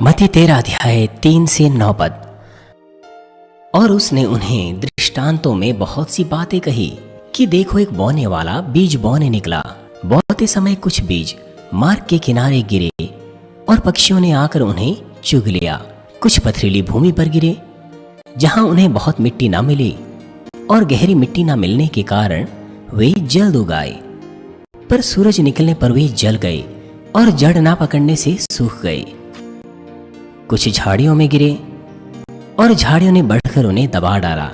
मत्ती 13 अध्याय 3 से 9 पद। और उसने उन्हें दृष्टांतों में बहुत सी बातें कही कि देखो, एक बोने वाला बीज बोने निकला। बोते समय कुछ बीज मार्ग के किनारे गिरे और पक्षियों ने आकर उन्हें चुग लिया। कुछ पथरीली भूमि पर गिरे, जहां उन्हें बहुत मिट्टी ना मिली, और गहरी मिट्टी ना मिलने के कारण वे जल्द उगाए। पर सूरज निकलने पर वे जल गए और जड़ ना पकड़ने से सूख गए। कुछ झाड़ियों में गिरे और झाड़ियों ने बढ़कर उन्हें दबा डाला।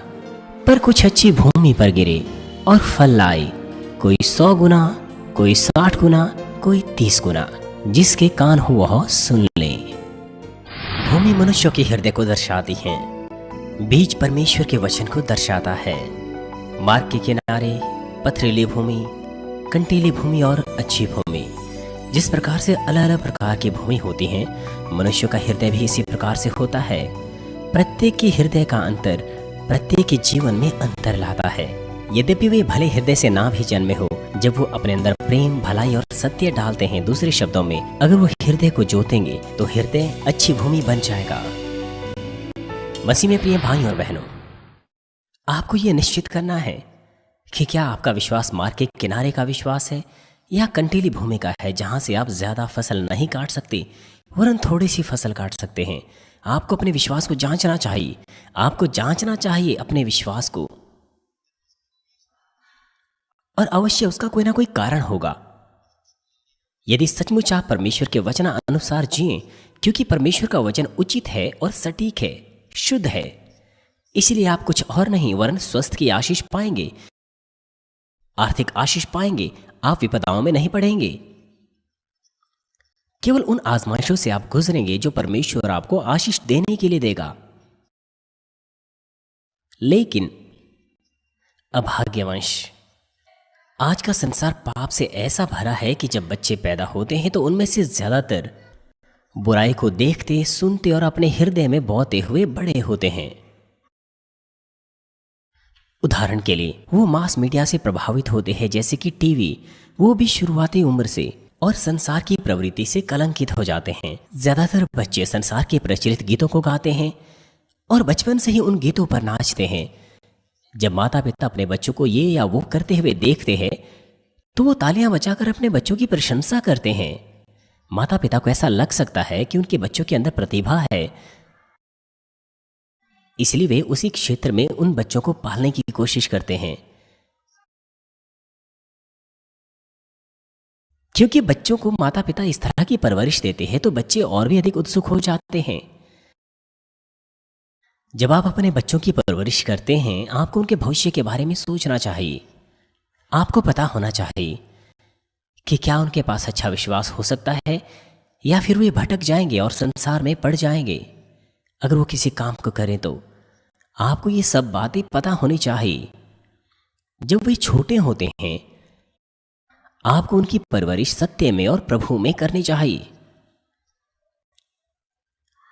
पर कुछ अच्छी भूमि पर गिरे और फल लाए, कोई 100 गुना, कोई 60 गुना, कोई 30 गुना। जिसके कान हो वह सुन ले। भूमि मनुष्यों के हृदय को दर्शाती है, बीज परमेश्वर के वचन को दर्शाता है। मार्ग के किनारे, पथरीली भूमि, कंटीली भूमि और अच्छी भूमि। जिस प्रकार से अलग अलग प्रकार की भूमि होती है, मनुष्य का हृदय भी इसी प्रकार से होता है। प्रत्येक के हृदय का अंतर प्रत्येक के जीवन में अंतर लाता है। यद्यपि वे भले हृदय से ना भी जन्मे हो, जब वो अपने अंदर प्रेम, भलाई और सत्य डालते हैं, दूसरे शब्दों में अगर वो हृदय को जोतेंगे तो हृदय अच्छी भूमि बन जाएगा। मसीह में प्रिय भाई और बहनों, आपको ये निश्चित करना है कि क्या आपका विश्वास मार्ग के किनारे का विश्वास है या कंटीली भूमि का है, जहां से आप ज्यादा फसल नहीं काट सकते वरन थोड़ी सी फसल काट सकते हैं। आपको अपने विश्वास को जांचना चाहिए। आपको जांचना चाहिए अपने विश्वास को, और अवश्य उसका कोई ना कोई कारण होगा। यदि सचमुच आप परमेश्वर के वचन अनुसार जिएं, क्योंकि परमेश्वर का वचन उचित है और सटीक है, शुद्ध है, इसलिए आप कुछ और नहीं वरन स्वस्थ की आशीष पाएंगे, आर्थिक आशीष पाएंगे। आप विपदाओं में नहीं पड़ेंगे। केवल उन आजमाइशों से आप गुजरेंगे जो परमेश्वर आपको आशीष देने के लिए देगा। लेकिन अभाग्यवश आज का संसार पाप से ऐसा भरा है कि जब बच्चे पैदा होते हैं तो उनमें से ज्यादातर बुराई को देखते, सुनते और अपने हृदय में बोते हुए बड़े होते हैं। उदाहरण के लिए वो मास मीडिया से प्रभावित होते हैं, जैसे कि टीवी, वो भी शुरुआती उम्र से, और संसार की प्रवृत्ति से कलंकित हो जाते हैं। ज्यादातर बच्चे संसार के प्रचलित गीतों को गाते हैं और बचपन से ही उन गीतों पर नाचते हैं। जब माता पिता अपने बच्चों को ये या वो करते हुए देखते हैं तो वो तालियां बजाकर अपने बच्चों की प्रशंसा करते हैं। माता पिता को ऐसा लग सकता है कि उनके बच्चों के अंदर प्रतिभा है, इसलिए वे उसी क्षेत्र में उन बच्चों को पालने की कोशिश करते हैं। क्योंकि बच्चों को माता पिता इस तरह की परवरिश देते हैं तो बच्चे और भी अधिक उत्सुक हो जाते हैं। जब आप अपने बच्चों की परवरिश करते हैं, आपको उनके भविष्य के बारे में सोचना चाहिए। आपको पता होना चाहिए कि क्या उनके पास अच्छा विश्वास हो सकता है या फिर वे भटक जाएंगे और संसार में पड़ जाएंगे। अगर वो किसी काम को करें तो आपको ये सब बातें पता होनी चाहिए। जब वे छोटे होते हैं, आपको उनकी परवरिश सत्य में और प्रभु में करनी चाहिए।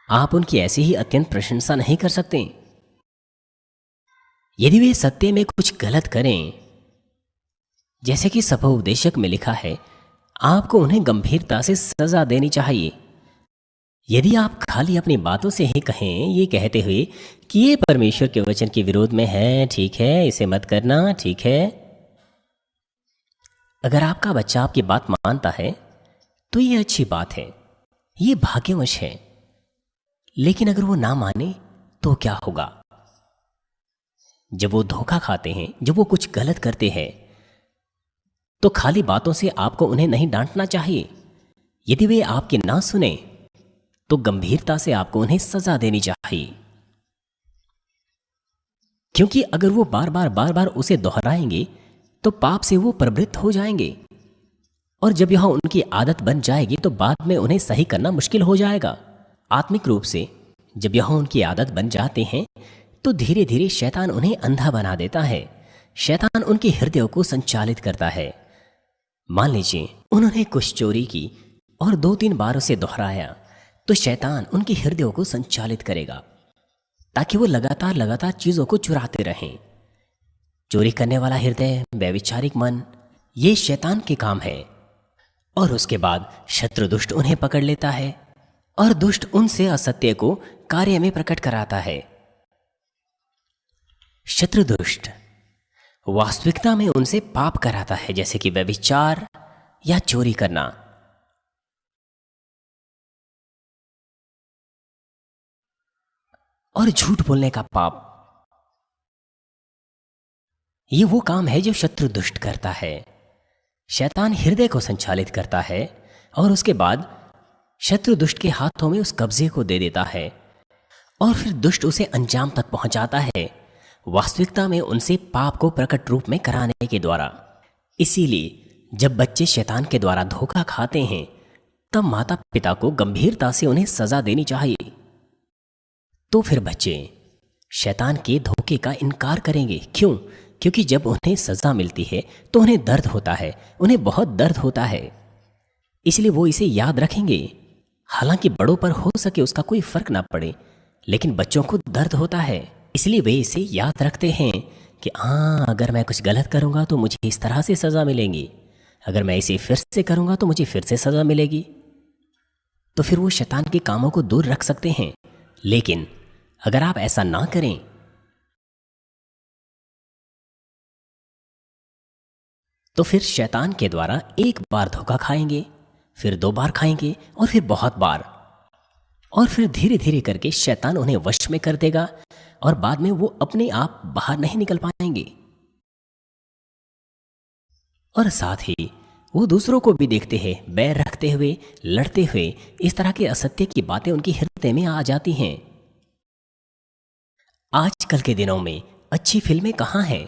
आप उनकी ऐसी ही अत्यंत प्रशंसा नहीं कर सकते। यदि वे सत्य में कुछ गलत करें, जैसे कि सभोपदेशक में लिखा है, आपको उन्हें गंभीरता से सजा देनी चाहिए। यदि आप खाली अपनी बातों से ही कहें, ये कहते हुए कि ये परमेश्वर के वचन के विरोध में है, ठीक है, इसे मत करना, ठीक है। अगर आपका बच्चा आपकी बात मानता है तो ये अच्छी बात है, ये भाग्यवश है। लेकिन अगर वो ना माने तो क्या होगा? जब वो धोखा खाते हैं, जब वो कुछ गलत करते हैं, तो खाली बातों से आपको उन्हें नहीं डांटना चाहिए। यदि वे आपकी ना सुने तो गंभीरता से आपको उन्हें सजा देनी चाहिए। क्योंकि अगर वो बार बार उसे दोहराएंगे तो पाप से वो प्रवृत्त हो जाएंगे, और जब यह उनकी आदत बन जाएगी तो बाद में उन्हें सही करना मुश्किल हो जाएगा। आत्मिक रूप से जब यह उनकी आदत बन जाते हैं तो धीरे धीरे शैतान उन्हें अंधा बना देता है। शैतान उनके हृदयों को संचालित करता है। मान लीजिए उन्होंने कुछ चोरी की और 2-3 बार उसे दोहराया, तो शैतान उनके हृदयों को संचालित करेगा ताकि वो लगातार चीजों को चुराते रहें। चोरी करने वाला हृदय, व्यभिचारिक मन, ये शैतान के काम है। और उसके बाद शत्रु दुष्ट उन्हें पकड़ लेता है और दुष्ट उनसे असत्य को कार्य में प्रकट कराता है। शत्रु दुष्ट वास्तविकता में उनसे पाप कराता है, जैसे कि व्यभिचार या चोरी करना। और झूठ बोलने का पाप, ये वो काम है जो शत्रु दुष्ट करता है। शैतान हृदय को संचालित करता है और उसके बाद शत्रु दुष्ट के हाथों में उस कब्जे को दे देता है और फिर दुष्ट उसे अंजाम तक पहुंचाता है, वास्तविकता में उनसे पाप को प्रकट रूप में कराने के द्वारा। इसीलिए जब बच्चे शैतान के द्वारा धोखा खाते हैं तब माता पिता को गंभीरता से उन्हें सजा देनी चाहिए। तो फिर बच्चे शैतान के धोखे का इनकार करेंगे। क्यों? क्योंकि जब उन्हें सजा मिलती है तो उन्हें दर्द होता है, उन्हें बहुत दर्द होता है, इसलिए वो इसे याद रखेंगे। हालांकि बड़ों पर हो सके उसका कोई फर्क ना पड़े, लेकिन बच्चों को दर्द होता है, इसलिए वे इसे याद रखते हैं कि हाँ, अगर मैं कुछ गलत करूंगा तो मुझे इस तरह से सजा मिलेगी, अगर मैं इसे फिर से करूंगा तो मुझे फिर से सजा मिलेगी। तो फिर वो शैतान के कामों को दूर रख सकते हैं। लेकिन अगर आप ऐसा ना करें तो फिर शैतान के द्वारा एक बार धोखा खाएंगे, फिर 2 बार खाएंगे और फिर बहुत बार, और फिर धीरे धीरे करके शैतान उन्हें वश में कर देगा और बाद में वो अपने आप बाहर नहीं निकल पाएंगे। और साथ ही वो दूसरों को भी देखते हैं बैर रखते हुए, लड़ते हुए। इस तरह के असत्य की बातें उनके हृदय में आ जाती हैं। आजकल के दिनों में अच्छी फिल्में कहाँ हैं?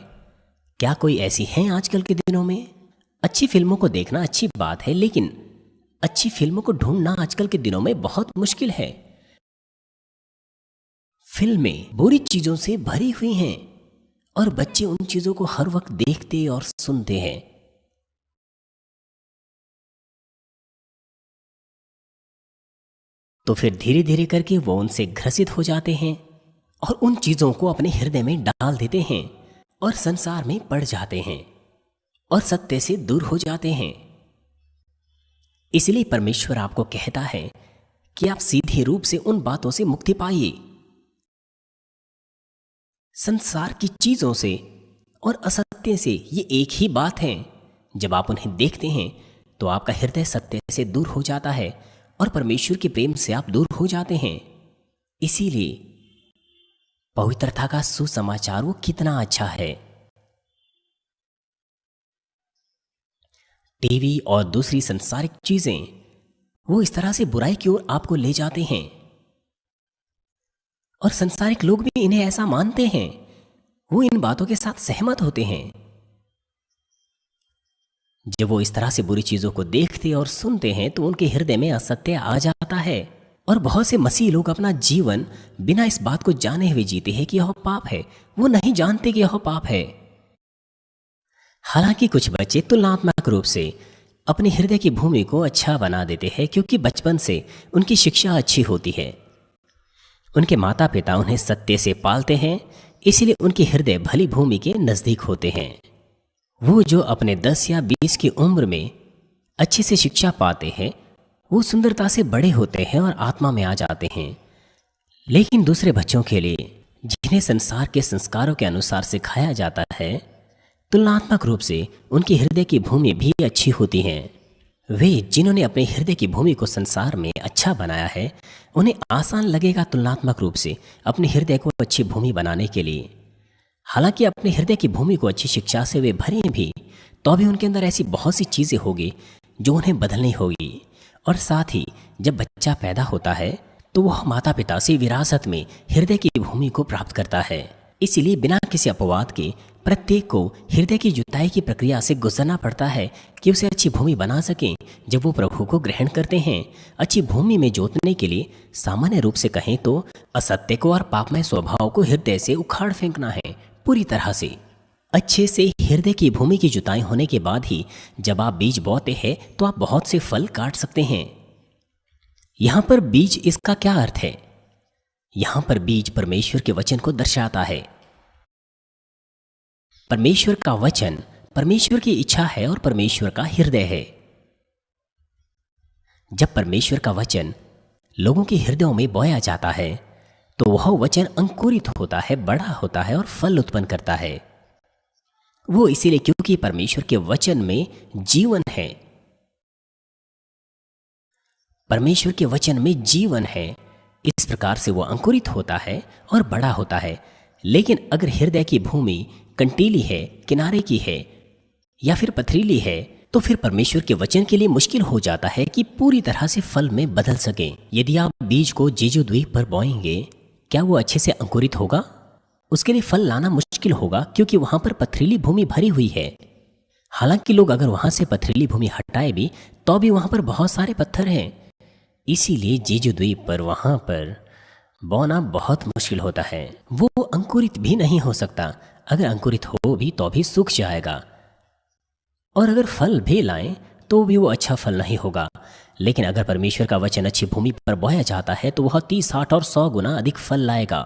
क्या कोई ऐसी हैं आजकल के दिनों में? अच्छी फिल्मों को देखना अच्छी बात है, लेकिन अच्छी फिल्मों को ढूंढना आजकल के दिनों में बहुत मुश्किल है। फिल्में बुरी चीजों से भरी हुई हैं और बच्चे उन चीजों को हर वक्त देखते और सुनते हैं। तो फिर धीरे धीरे करके वो उनसे ग्रसित हो जाते हैं और उन चीजों को अपने हृदय में डाल देते हैं और संसार में पड़ जाते हैं और सत्य से दूर हो जाते हैं। इसलिए परमेश्वर आपको कहता है कि आप सीधे रूप से उन बातों से मुक्ति पाइए। संसार की चीजों से और असत्य से ये एक ही बात है। जब आप उन्हें देखते हैं तो आपका हृदय सत्य से दूर हो जाता है और परमेश्वर के प्रेम से आप दूर हो जाते हैं। इसीलिए पवित्रता का सुसमाचार वो कितना अच्छा है। टीवी और दूसरी संसारिक चीजें वो इस तरह से बुराई की ओर आपको ले जाते हैं और संसारिक लोग भी इन्हें ऐसा मानते हैं, वो इन बातों के साथ सहमत होते हैं। जब वो इस तरह से बुरी चीजों को देखते और सुनते हैं तो उनके हृदय में असत्य आ जाता है और बहुत से मसीह लोग अपना जीवन बिना इस बात को जाने हुए जीते हैं कि यह पाप है। वो नहीं जानते कि यह पाप है। हालांकि कुछ बच्चे तुलनात्मक रूप से अपने हृदय की भूमि को अच्छा बना देते हैं, क्योंकि बचपन से उनकी शिक्षा अच्छी होती है। उनके माता पिता उन्हें सत्य से पालते हैं, इसलिए उनके हृदय भली भूमि के नजदीक होते हैं। वो जो अपने 10 या 20 की उम्र में अच्छे से शिक्षा पाते हैं वो सुंदरता से बड़े होते हैं और आत्मा में आ जाते हैं। लेकिन दूसरे बच्चों के लिए जिन्हें संसार के संस्कारों के अनुसार सिखाया जाता है, तुलनात्मक रूप से उनकी हृदय की भूमि भी अच्छी होती है। वे जिन्होंने अपने हृदय की भूमि को संसार में अच्छा बनाया है, उन्हें आसान लगेगा तुलनात्मक रूप से अपने हृदय को अच्छी भूमि बनाने के लिए। हालांकि अपने हृदय की भूमि को अच्छी शिक्षा से वे भरें भी, तो भी उनके अंदर ऐसी बहुत सी चीजें होगी जो उन्हें बदलनी होगी। और साथ ही जब बच्चा पैदा होता है तो वह माता पिता से विरासत में हृदय की भूमि को प्राप्त करता है। इसीलिए बिना किसी अपवाद के प्रत्येक को हृदय की जुताई की प्रक्रिया से गुजरना पड़ता है कि उसे अच्छी भूमि बना सकें जब वो प्रभु को ग्रहण करते हैं। अच्छी भूमि में जोतने के लिए सामान्य रूप से कहें तो असत्य को और पापमय स्वभाव को हृदय से उखाड़ फेंकना है पूरी तरह से। अच्छे से हृदय की भूमि की जुताई होने के बाद ही जब आप बीज बोते हैं तो आप बहुत से फल काट सकते हैं। यहां पर बीज इसका क्या अर्थ है? यहां पर बीज परमेश्वर के वचन को दर्शाता है। परमेश्वर का वचन परमेश्वर की इच्छा है और परमेश्वर का हृदय है। जब परमेश्वर का वचन लोगों के हृदयों में बोया जाता है तो वह वचन अंकुरित होता है, बड़ा होता है और फल उत्पन्न करता है। वो इसीलिए क्योंकि परमेश्वर के वचन में जीवन है। परमेश्वर के वचन में जीवन है, इस प्रकार से वो अंकुरित होता है और बड़ा होता है। लेकिन अगर हृदय की भूमि कंटीली है, किनारे की है या फिर पथरीली है, तो फिर परमेश्वर के वचन के लिए मुश्किल हो जाता है कि पूरी तरह से फल में बदल सके। यदि आप बीज को जेजू द्वीप पर बोएंगे, क्या वो अच्छे से अंकुरित होगा? उसके लिए फल लाना मुश्किल होगा, क्योंकि वहां पर पथरीली भूमि भरी हुई है। हालांकि लोग अगर वहां से पथरीली भूमि हटाए भी तो भी वहां पर बहुत सारे पत्थर हैं। इसीलिए जेजू द्वीप पर वहां पर बोना बहुत मुश्किल होता है। वो अंकुरित भी नहीं हो सकता। अगर अंकुरित हो भी तो भी सूख जाएगा, और अगर फल भी लाएं तो भी वो अच्छा फल नहीं होगा। लेकिन अगर परमेश्वर का वचन अच्छी भूमि पर बोया जाता है तो वह 30, 60 और 100 गुना अधिक फल लाएगा।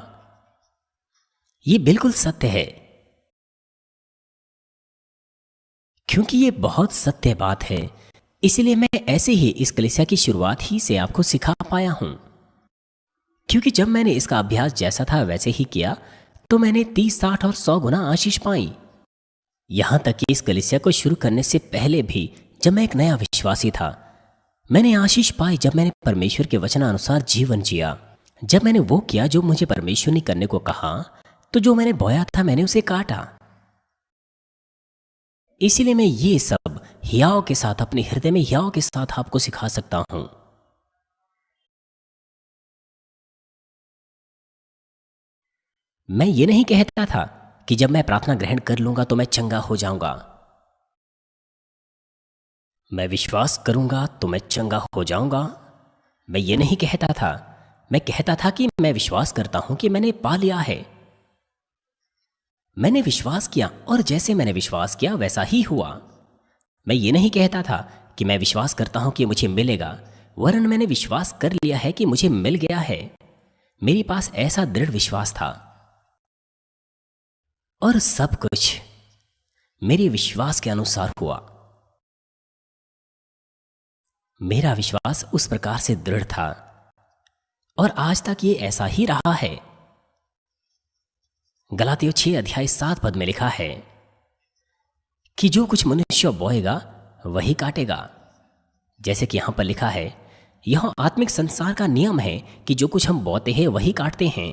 ये बिल्कुल सत्य है, क्योंकि ये बहुत सत्य बात है। इसलिए मैं ऐसे ही इस कलीसिया की शुरुआत ही से आपको सिखा पाया हूं, क्योंकि जब मैंने इसका अभ्यास जैसा था वैसे ही किया तो मैंने 30, 60 और 100 गुना आशीष पाई। यहां तक कि इस कलीसिया को शुरू करने से पहले भी, जब मैं एक नया विश्वासी था, मैंने आशीष पाई जब मैंने परमेश्वर के वचनानुसार जीवन जिया। जब मैंने वो किया जो मुझे परमेश्वर ने करने को कहा, तो जो मैंने बोया था मैंने उसे काटा। इसीलिए मैं ये सब हियाव के साथ, अपने हृदय में हियाव के साथ आपको सिखा सकता हूं। मैं ये नहीं कहता था कि जब मैं प्रार्थना ग्रहण कर लूंगा तो मैं चंगा हो जाऊंगा, मैं विश्वास करूंगा तो मैं चंगा हो जाऊंगा। मैं ये नहीं कहता था। मैं कहता था कि मैं विश्वास करता हूं कि मैंने पा लिया है। मैंने विश्वास किया और जैसे मैंने विश्वास किया वैसा ही हुआ। मैं ये नहीं कहता था कि मैं विश्वास करता हूं कि मुझे मिलेगा, वरन मैंने विश्वास कर लिया है कि मुझे मिल गया है। मेरे पास ऐसा दृढ़ विश्वास था, और सब कुछ मेरे विश्वास के अनुसार हुआ। मेरा विश्वास उस प्रकार से दृढ़ था, और आज तक ये ऐसा ही रहा है। गलातियों 6 अध्याय 7 पद में लिखा है कि जो कुछ मनुष्य बोएगा वही काटेगा। जैसे कि यहां पर लिखा है, यह आत्मिक संसार का नियम है कि जो कुछ हम बोते हैं वही काटते हैं।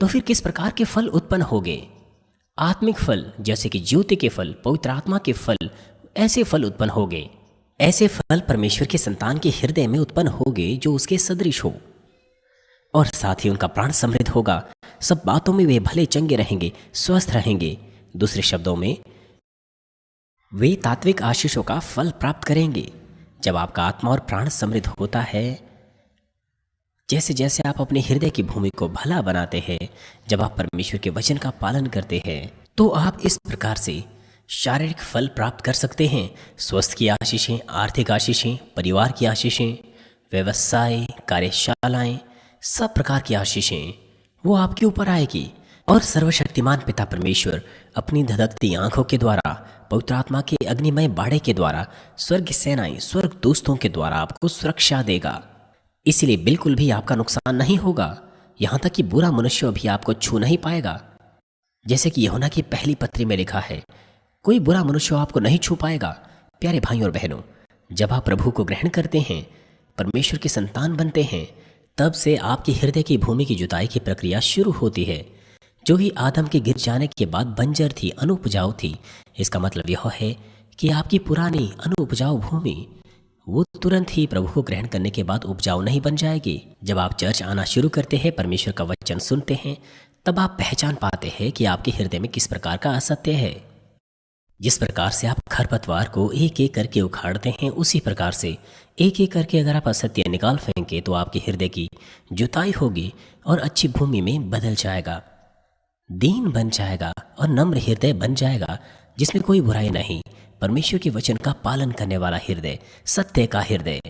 तो फिर किस प्रकार के फल उत्पन्न होंगे? आत्मिक फल, जैसे कि ज्योति के फल, पवित्र आत्मा के फल, ऐसे फल उत्पन्न होंगे। ऐसे फल परमेश्वर के संतान के हृदय में उत्पन्न होंगे जो उसके सदृश हो, और साथ ही उनका प्राण समृद्ध होगा। सब बातों में वे भले चंगे रहेंगे, स्वस्थ रहेंगे। दूसरे शब्दों में, वे तात्विक आशीषों का फल प्राप्त करेंगे। जब आपका आत्मा और प्राण समृद्ध होता है, जैसे जैसे आप अपने हृदय की भूमि को भला बनाते हैं, जब आप परमेश्वर के वचन का पालन करते हैं, तो आप इस प्रकार से शारीरिक फल प्राप्त कर सकते हैं। स्वास्थ्य की आशीषें, आर्थिक आशीषें, परिवार की आशीषें, व्यवसाय, कार्यशालाएं, सब प्रकार की आशीषें वो आपके ऊपर आएगी। और सर्वशक्तिमान पिता परमेश्वर अपनी धधकती आंखों के द्वारा, पवित्र आत्मा के अग्निमय बाड़े के द्वारा, स्वर्ग सेनाएं, स्वर्ग दोस्तों के द्वारा आपको सुरक्षा देगा। इसलिए बिल्कुल भी आपका नुकसान नहीं होगा। यहां तक कि बुरा मनुष्य भी आपको छू नहीं पाएगा। जैसे कि यूहन्ना की पहली पत्री में लिखा है, कोई बुरा मनुष्य आपको नहीं छू पाएगा। प्यारे भाइयों और बहनों, जब आप प्रभु को ग्रहण करते हैं, परमेश्वर के संतान बनते हैं, तब से आपके हृदय की भूमि की जुताई की प्रक्रिया शुरू होती है, जो कि आदम के गिर जाने के बाद बंजर थी, अनुपजाऊ थी। इसका मतलब यह है कि आपकी पुरानी अनुपजाऊ भूमि वो तुरंत ही प्रभु को ग्रहण करने के बाद उपजाऊ नहीं बन जाएगी। जब आप चर्च आना शुरू करते हैं, परमेश्वर का वचन सुनते हैं, तब आप पहचान पाते हैं कि आपके हृदय में किस प्रकार का असत्य है। जिस प्रकार से आप खरपतवार को एक एक करके उखाड़ते हैं, उसी प्रकार से एक एक करके अगर आप असत्य निकाल फेंके तो आपके हृदय की जुताई होगी और अच्छी भूमि में बदल जाएगा, दीन बन जाएगा और नम्र हृदय बन जाएगा, जिसमें कोई बुराई नहीं, परमेश्वर के वचन का पालन करने वाला हृदय, सत्य का हृदय।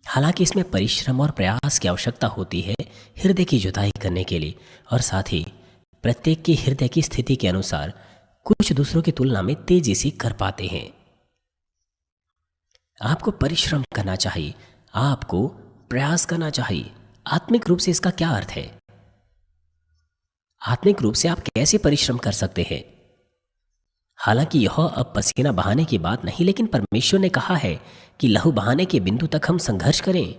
हालांकि इसमें परिश्रम और प्रयास की आवश्यकता होती है हृदय की जुताई करने के लिए, और साथ ही प्रत्येक के हृदय की स्थिति के अनुसार कुछ दूसरों की तुलना में तेजी से कर पाते हैं। आपको परिश्रम करना चाहिए, आपको प्रयास करना चाहिए। आत्मिक रूप से इसका क्या अर्थ है? आत्मिक रूप से आप कैसे परिश्रम कर सकते हैं? हालांकि यह अब पसीना बहाने की बात नहीं, लेकिन परमेश्वर ने कहा है कि लहू बहाने के बिंदु तक हम संघर्ष करें।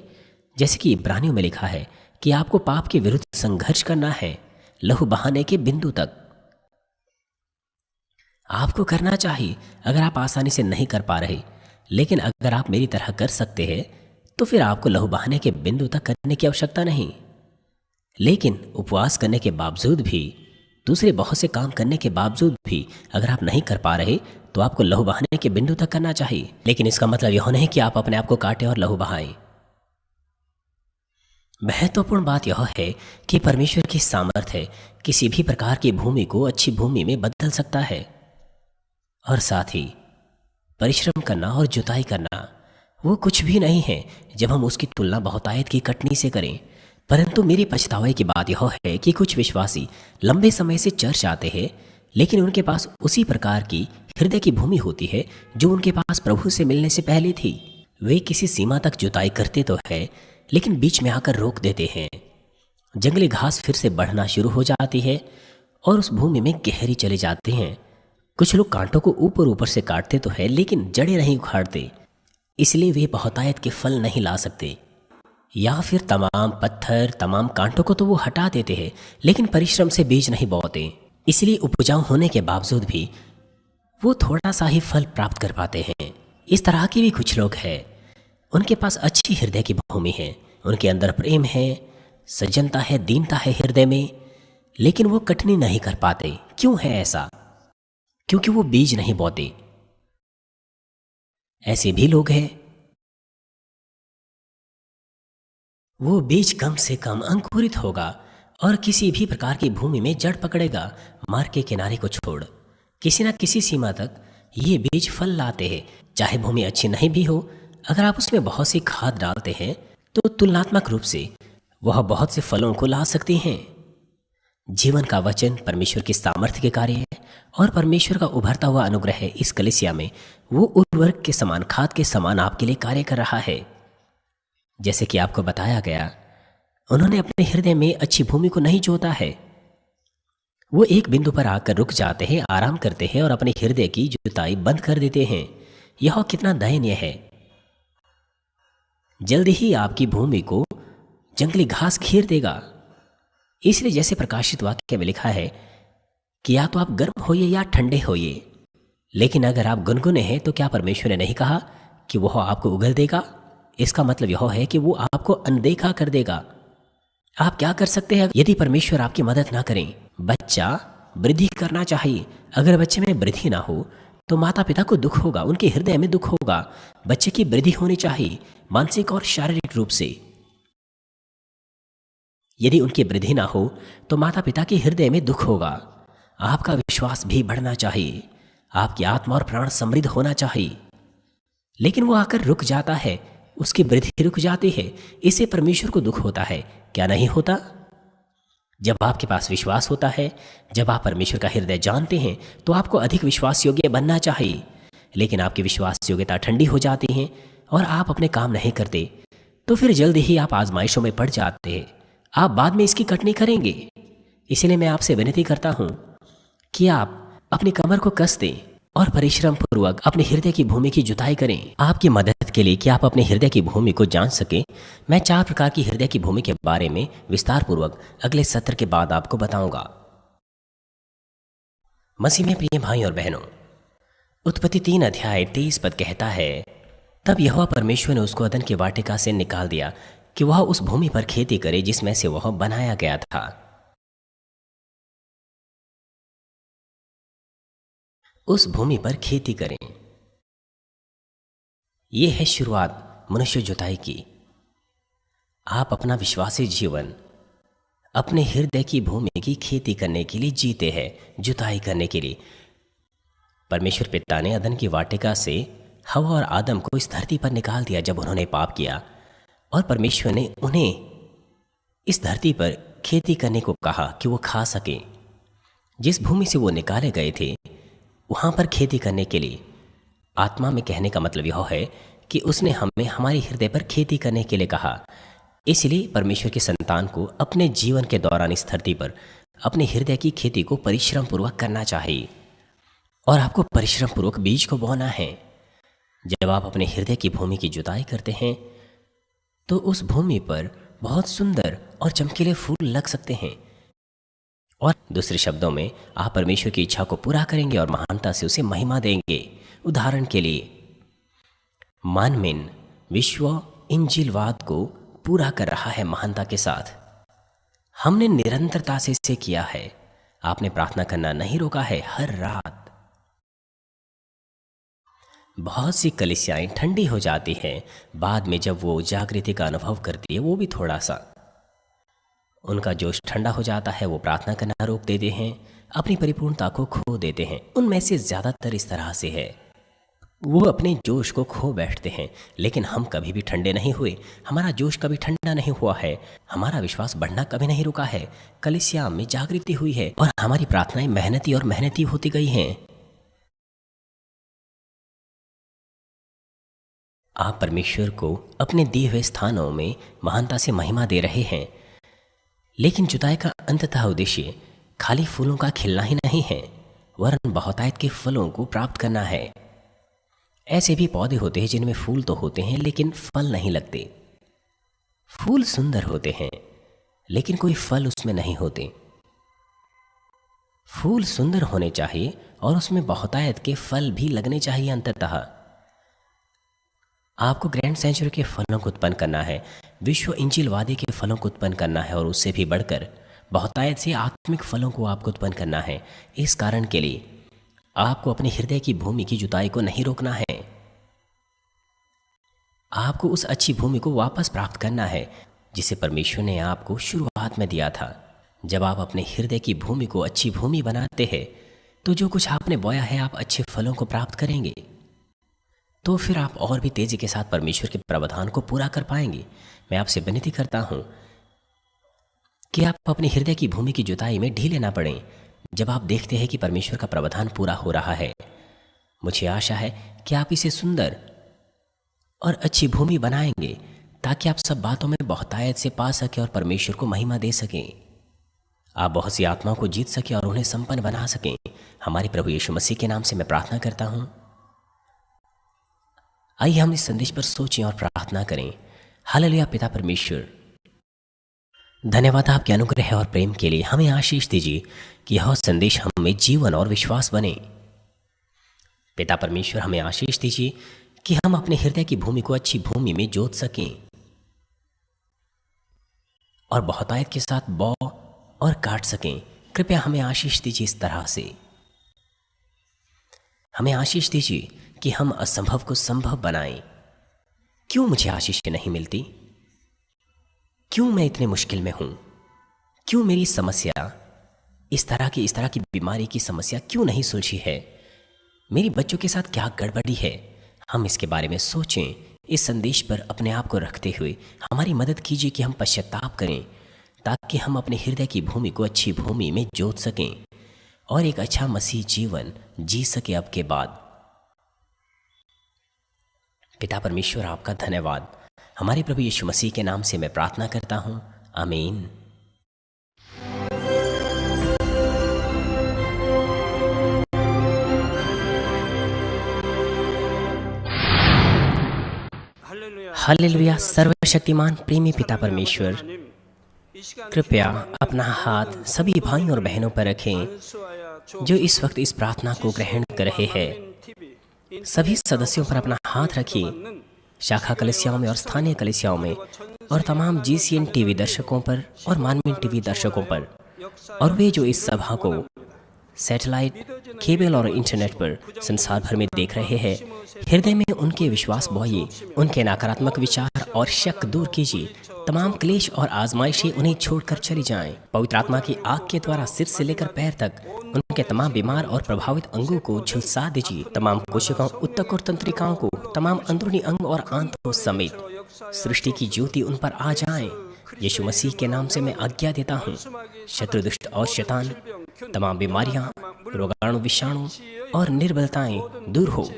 जैसे कि इब्रानियों में लिखा है कि आपको पाप के विरुद्ध संघर्ष करना है, लहू बहाने के बिंदु तक आपको करना चाहिए। अगर आप आसानी से नहीं कर पा रहे, लेकिन अगर आप मेरी तरह कर सकते हैं, तो फिर आपको लहू बहाने के बिंदु तक करने की आवश्यकता नहीं। लेकिन उपवास करने के बावजूद भी, दूसरे बहुत से काम करने के बावजूद भी अगर आप नहीं कर पा रहे, तो आपको लहू बहाने के बिंदु तक करना चाहिए। लेकिन इसका मतलब यह नहीं कि आप अपने आप को काटें और लहू बहाएं। महत्वपूर्ण बात यह है कि परमेश्वर की सामर्थ्य किसी भी प्रकार की भूमि को अच्छी भूमि में बदल सकता है। और साथ ही परिश्रम करना और जुताई करना वो कुछ भी नहीं है जब हम उसकी तुलना बहुतायत की कटनी से करें। परंतु मेरे पछतावे की बात यह है कि कुछ विश्वासी लंबे समय से चर्च आते हैं, लेकिन उनके पास उसी प्रकार की हृदय की भूमि होती है जो उनके पास प्रभु से मिलने से पहले थी। वे किसी सीमा तक जुताई करते तो है, लेकिन बीच में आकर रोक देते हैं। जंगली घास फिर से बढ़ना शुरू हो जाती है और उस भूमि में गहरी चले जाते हैं। कुछ लोग कांटों को ऊपर ऊपर से काटते तो है, लेकिन जड़ें नहीं उखाड़ते, इसलिए वे बहुतायत के फल नहीं ला सकते। या फिर तमाम पत्थर, तमाम कांटों को तो वो हटा देते हैं, लेकिन परिश्रम से बीज नहीं बोते, इसलिए उपजाऊ होने के बावजूद भी वो थोड़ा सा ही फल प्राप्त कर पाते हैं। इस तरह के भी कुछ लोग हैं, उनके पास अच्छी हृदय की भूमि है, उनके अंदर प्रेम है, सज्जनता है, दीनता है हृदय में, लेकिन वो कटनी नहीं कर पाते। क्यों है ऐसा? क्योंकि वो बीज नहीं बोते। ऐसे भी लोग हैं, वो बीज कम से कम अंकुरित होगा और किसी भी प्रकार की भूमि में जड़ पकड़ेगा। मार्ग के किनारे को छोड़ किसी न किसी सीमा तक ये बीज फल लाते हैं, चाहे भूमि अच्छी नहीं भी हो। अगर आप उसमें बहुत सी खाद डालते हैं तो तुलनात्मक रूप से वह बहुत से फलों को ला सकती हैं। जीवन का वचन परमेश्वर की सामर्थ्य के कार्य है और परमेश्वर का उभरता हुआ अनुग्रह है। इस कलीसिया में वो उर्वरक के समान, खाद के समान आपके लिए कार्य कर रहा है। जैसे कि आपको बताया गया, उन्होंने अपने हृदय में अच्छी भूमि को नहीं जोता है। वो एक बिंदु पर आकर रुक जाते हैं, आराम करते हैं और अपने हृदय की जुताई बंद कर देते हैं। यह कितना दयनीय है। जल्दी ही आपकी भूमि को जंगली घास घेर देगा। इसलिए जैसे प्रकाशित वाक्य में लिखा है कि या तो आप गर्म होइए या ठंडे होइए, लेकिन अगर आप गुनगुने हैं तो क्या परमेश्वर ने नहीं कहा कि वह आपको उगल देगा? इसका मतलब यह है कि वो आपको अनदेखा कर देगा। आप क्या कर सकते हैं यदि परमेश्वर आपकी मदद ना करें? बच्चा वृद्धि करना चाहिए। अगर बच्चे में वृद्धि ना हो तो माता पिता को दुख होगा, उनके हृदय में दुख होगा। बच्चे की वृद्धि होनी चाहिए, मानसिक और शारीरिक रूप से। यदि उनकी वृद्धि ना हो तो माता पिता के हृदय में दुख होगा। आपका विश्वास भी बढ़ना चाहिए, आपकी आत्मा और प्राण समृद्ध होना चाहिए, लेकिन वो आकर रुक जाता है, उसकी वृद्धि रुक जाती है। इससे परमेश्वर को दुख होता है, क्या नहीं होता? जब आपके पास विश्वास होता है, जब आप परमेश्वर का हृदय जानते हैं, तो आपको अधिक विश्वास योग्य बनना चाहिए। लेकिन आपकी विश्वास योग्यता ठंडी हो जाती है और आप अपने काम नहीं करते, तो फिर जल्द ही आप आजमाइशों में पड़ जाते हैं। आप बाद में इसकी कटनी करेंगे। इसलिए मैं आपसे विनती करता हूं कि आप अपनी कमर को कस दें और परिश्रम पूर्वक अपने हृदय की भूमि की जुताई करें। आपकी मदद के लिए कि आप अपने हृदय की भूमि को जान सकें, मैं 4 प्रकार की हृदय की भूमि के बारे में विस्तार पूर्वक अगले सत्र के बाद आपको बताऊंगा। मसीह में प्रिय भाई और बहनों, उत्पत्ति 3 अध्याय 23 पद कहता है, तब यहोवा परमेश्वर ने उसको अदन की वाटिका से निकाल दिया कि वह उस भूमि पर खेती करे जिसमें से वह बनाया गया था। उस भूमि पर खेती करें। यह है शुरुआत मनुष्य जुताई की। आप अपना विश्वासी जीवन अपने हृदय की भूमि की खेती करने के लिए जीते हैं, जुताई करने के लिए। परमेश्वर पिता ने अदन की वाटिका से हवा और आदम को इस धरती पर निकाल दिया जब उन्होंने पाप किया, और परमेश्वर ने उन्हें इस धरती पर खेती करने को कहा कि वो खा सके। जिस भूमि से वो निकाले गए थे वहां पर खेती करने के लिए। आत्मा में कहने का मतलब यह है कि उसने हमें हमारे हृदय पर खेती करने के लिए कहा। इसलिए परमेश्वर की संतान को अपने जीवन के दौरान इस धरती पर अपने हृदय की खेती को परिश्रम पूर्वक करना चाहिए। और आपको परिश्रम पूर्वक बीज को बोना है। जब आप अपने हृदय की भूमि की जुताई करते हैं तो उस भूमि पर बहुत सुंदर और चमकीले फूल लग सकते हैं। और दूसरे शब्दों में, आप परमेश्वर की इच्छा को पूरा करेंगे और महानता से उसे महिमा देंगे। उदाहरण के लिए, मानमिन विश्व इंजीलवाद को पूरा कर रहा है महानता के साथ। हमने निरंतरता से इसे किया है। आपने प्रार्थना करना नहीं रोका है। हर रात बहुत सी कलीसियाएं ठंडी हो जाती हैं बाद में, जब वो जागृति का अनुभव करती है, वो भी थोड़ा सा, उनका जोश ठंडा हो जाता है। वो प्रार्थना करना रोक देते हैं, अपनी परिपूर्णता को खो देते हैं। उनमें से ज़्यादातर इस तरह से है, वो अपने जोश को खो बैठते हैं। लेकिन हम कभी भी ठंडे नहीं हुए। हमारा जोश कभी ठंडा नहीं हुआ है। हमारा विश्वास बढ़ना कभी नहीं रुका है। कलीसिया में जागृति हुई है और हमारी प्रार्थनाएं मेहनती और मेहनती होती गई हैं। आप परमेश्वर को अपने दिए हुए स्थानों में महानता से महिमा दे रहे हैं। लेकिन जुताई का अंततः उद्देश्य खाली फूलों का खिलना ही नहीं है, वरन बहुतायत के फलों को प्राप्त करना है। ऐसे भी पौधे होते हैं जिनमें फूल तो होते हैं लेकिन फल नहीं लगते। फूल सुंदर होते हैं लेकिन कोई फल उसमें नहीं होते। फूल सुंदर होने चाहिए और उसमें बहुतायत के फल भी लगने चाहिए। अंततः आपको ग्रैंड सेंचुरी के फलों को उत्पन्न करना है, विश्व इंजीलवादी के फलों को उत्पन्न करना है, और उससे भी बढ़कर बहुतायत से आत्मिक फलों को आपको उत्पन्न करना है। इस कारण के लिए आपको अपने हृदय की भूमि की जुताई को नहीं रोकना है। आपको उस अच्छी भूमि को वापस प्राप्त करना है जिसे परमेश्वर ने आपको शुरुआत में दिया था। जब आप अपने हृदय की भूमि को अच्छी भूमि बनाते हैं तो जो कुछ आपने बोया है, आप अच्छे फलों को प्राप्त करेंगे। तो फिर आप और भी तेजी के साथ परमेश्वर के प्रावधान को पूरा कर पाएंगे। मैं आपसे विनती करता हूं कि आप अपने हृदय की भूमि की जुताई में ढीले ना पड़ें। जब आप देखते हैं कि परमेश्वर का प्रावधान पूरा हो रहा है, मुझे आशा है कि आप इसे सुंदर और अच्छी भूमि बनाएंगे ताकि आप सब बातों में बहुतायत से पा सकें और परमेश्वर को महिमा दे सकें। आप बहुत सी आत्माओं को जीत सकें और उन्हें संपन्न बना सकें। हमारे प्रभु यीशु मसीह के नाम से मैं प्रार्थना करता हूं। आइए हम इस संदेश पर सोचें और प्रार्थना करें। हालेलुया। पिता परमेश्वर, धन्यवाद आपके अनुग्रह और प्रेम के लिए। हमें आशीष दीजिए कि यह संदेश हमें जीवन और विश्वास बने। पिता परमेश्वर, हमें आशीष दीजिए कि हम अपने हृदय की भूमि को अच्छी भूमि में जोत सकें और बहुतायत के साथ बो और काट सकें। कृपया हमें आशीष दीजिए इस तरह से। हमें आशीष दीजिए कि हम असंभव को संभव बनाएं। क्यों मुझे आशीष नहीं मिलती? क्यों मैं इतने मुश्किल में हूं? क्यों मेरी समस्या इस तरह की बीमारी की समस्या क्यों नहीं सुलझी है? मेरी बच्चों के साथ क्या गड़बड़ी है? हम इसके बारे में सोचें। इस संदेश पर अपने आप को रखते हुए हमारी मदद कीजिए कि हम पश्चाताप करें ताकि हम अपने हृदय की भूमि को अच्छी भूमि में जोत सकें और एक अच्छा मसीह जीवन जी सके अब के बाद। पिता परमेश्वर, आपका धन्यवाद। हमारे प्रभु यीशु मसीह के नाम से मैं प्रार्थना करता हूं। आमीन। हालेलुया। सर्वशक्तिमान प्रेमी पिता परमेश्वर, कृपया अपना हाथ सभी भाइयों और बहनों पर रखें जो इस वक्त इस प्रार्थना को ग्रहण कर रहे हैं। सभी सदस्यों पर अपना हाथ रखिए, शाखा कलीसियाओं में और स्थानीय कलीसियाओं में, और तमाम जीसीएन टीवी दर्शकों पर और मानवीन टीवी दर्शकों पर, और वे जो इस सभा को सैटेलाइट, केबल और इंटरनेट पर संसार भर में देख रहे हैं। हृदय में उनके विश्वास बोइए, उनके नकारात्मक विचार और शक दूर कीजिए। तमाम क्लेश और आजमाइशें उन्हें छोड़कर चली जाएं। पवित्र आत्मा की आग के द्वारा सिर से लेकर पैर तक उनके तमाम बीमार और प्रभावित अंगों को झुलसा दीजिए। तमाम कोशिकाओं, ऊतक और तंत्रिकाओं को, तमाम अंदरूनी अंग और आंतों समेत सृष्टि की ज्योति उन पर आ जाए। यीशु मसीह के नाम से मैं आज्ञा देता हूँ, शत्रु, दुष्ट और शैतान, तमाम बीमारियां, रोगाणु, विषाणु और निर्बलताएं दूर हो।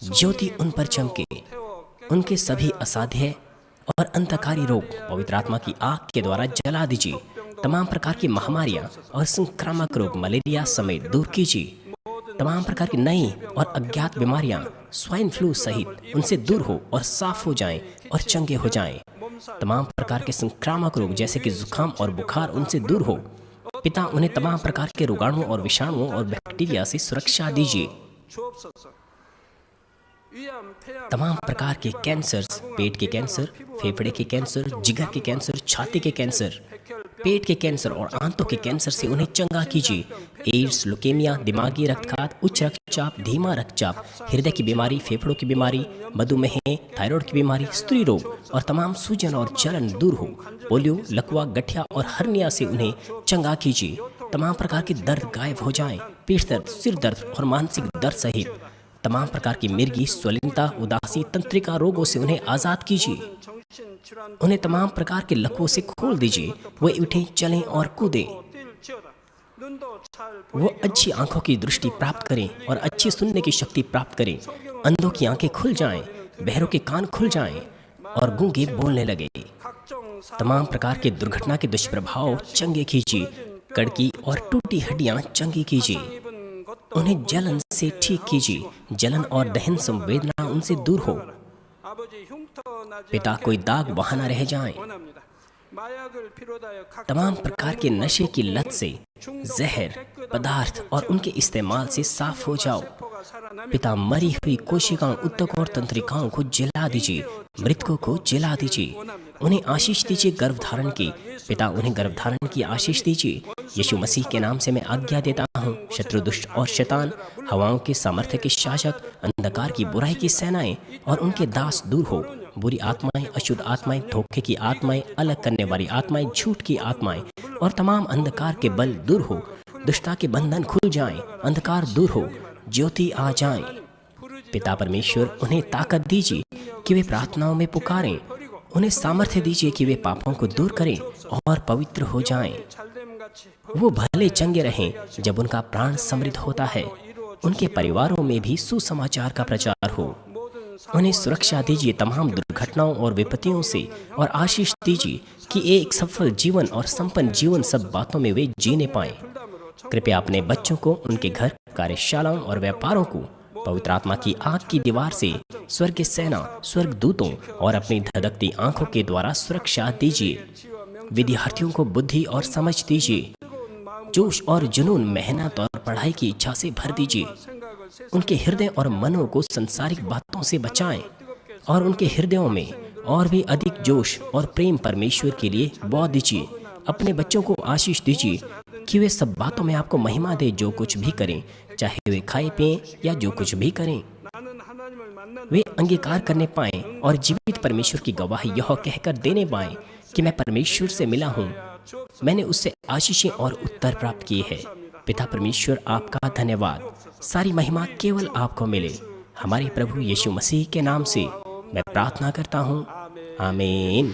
ज्योति उन पर चमके, उनके सभी असाध्य और अंधकारी रोग पवित्र आत्मा की आग के द्वारा जला दीजिए। तमाम प्रकार की महामारियां और संक्रामक रोग मलेरिया समेत दूर कीजिए। तमाम प्रकार की नई और अज्ञात बीमारियां स्वाइन फ्लू सहित उनसे दूर हो और साफ हो जाएं और चंगे हो जाएं। तमाम प्रकार के संक्रामक रोग जैसे कि जुकाम और बुखार उनसे दूर हो। पिता उन्हें तमाम प्रकार के रोगाणुओं और विषाणुओं और बैक्टीरिया से सुरक्षा दीजिए। तमाम प्रकार के कैंसर्स, पेट के कैंसर, फेफड़े के कैंसर, जिगर के कैंसर, छाती के कैंसर, पेट के कैंसर और आंतों के कैंसर से उन्हें चंगा कीजिए। एड्स, लुकेमिया, दिमागी रक्तघात, उच्च रक्तचाप, धीमा रक्तचाप, हृदय की बीमारी, फेफड़ों की बीमारी, मधुमेह, थायराइड की बीमारी, स्त्री रोग और तमाम सूजन और जलन दूर हो। पोलियो, लकवा, गठिया और हर्निया से उन्हें चंगा कीजिए। तमाम प्रकार के दर्द गायब हो जाएं। पीठ दर्द, सिर दर्द और मानसिक दर्द सहित तमाम प्रकार की मिर्गी, स्वलिनता, उदासी, तंत्रिका रोगों से उन्हें आजाद कीजिए। उन्हें तमाम प्रकार के लकवों से खोल दीजिए। वे उठें, चलें और कूदें। वो अच्छी आंखों की दृष्टि प्राप्त करें और अच्छी सुनने की शक्ति प्राप्त करें। अंधों की आंखें खुल जाएं, बहरों के कान खुल जाएं और गूंगे बोलने लगे। तमाम प्रकार के दुर्घटना के दुष्प्रभाव चंगे कीजिए। कड़की और टूटी हड्डियां चंगी कीजिए। उन्हें जलन से ठीक कीजिए। जलन और दहन संवेदना उनसे दूर हो। पिता कोई दाग वहां न रह जाएं। तमाम प्रकार के नशे की लत से, जहर पदार्थ और उनके इस्तेमाल से साफ हो जाओ। पिता मरी हुई कोशिकाओं, ऊतकों और तंत्रिकाओं को जला दीजिए। मृतकों को जला दीजिए। उन्हें आशीष दीजिए गर्भधारण की। पिता उन्हें गर्भधारण की आशीष दीजिए। यीशु मसीह के नाम से मैं आज्ञा देता हूँ, शत्रु, दुष्ट और शैतान, हवाओं के सामर्थ्य के शासक, अंधकार की बुराई की सेनाएं और उनके दास दूर हो। बुरी आत्माएं, अशुद्ध आत्माएं, धोखे की आत्माएं, अलग करने वाली आत्माएं, झूठ की आत्माएं और तमाम अंधकार के बल दूर हो। दुष्टता के बंधन खुल जाएं, अंधकार दूर हो, ज्योति आ जाएं। पिता परमेश्वर उन्हें ताकत दीजिए कि वे प्रार्थनाओं में पुकारें। उन्हें सामर्थ्य दीजिए कि वे पापों को दूर करें और पवित्र हो जाएं। वो भले चंगे रहें जब उनका प्राण समृद्ध होता है। उनके परिवारों में भी सुसमाचार का प्रचार हो। उन्हें सुरक्षा दीजिए तमाम दुर्घटनाओं और विपत्तियों से और आशीष दीजिए कि एक सफल जीवन और संपन्न जीवन सब बातों में वे जीने पाएं। कृपया अपने बच्चों को, उनके घर, कार्यशालाओं और व्यापारों को पवित्र आत्मा की आग की दीवार से, स्वर्ग की सेना, स्वर्ग दूतों और अपनी धधकती आंखों के द्वारा सुरक्षा दीजिए। विद्यार्थियों को बुद्धि और समझ दीजिए। जोश और जुनून, मेहनत और पढ़ाई की इच्छा से भर दीजिए। उनके हृदय और मनों को संसारिक बातों से बचाएं और उनके हृदयों में और भी अधिक जोश और प्रेम परमेश्वर के लिए बो दीजिए। अपने बच्चों को आशीष दीजिए कि वे सब बातों में आपको महिमा दे। जो कुछ भी करें, चाहे वे खाए पिएं या जो कुछ भी करें, वे अंगीकार करने पाएं और जीवित परमेश्वर की गवाही यह कहकर देने पाएं कि मैं परमेश्वर से मिला हूँ, मैंने उससे आशीषें और उत्तर प्राप्त किए हैं। पिता परमेश्वर, आपका धन्यवाद। सारी महिमा केवल आपको मिले। हमारे प्रभु यीशु मसीह के नाम से मैं प्रार्थना करता हूँ, आमीन।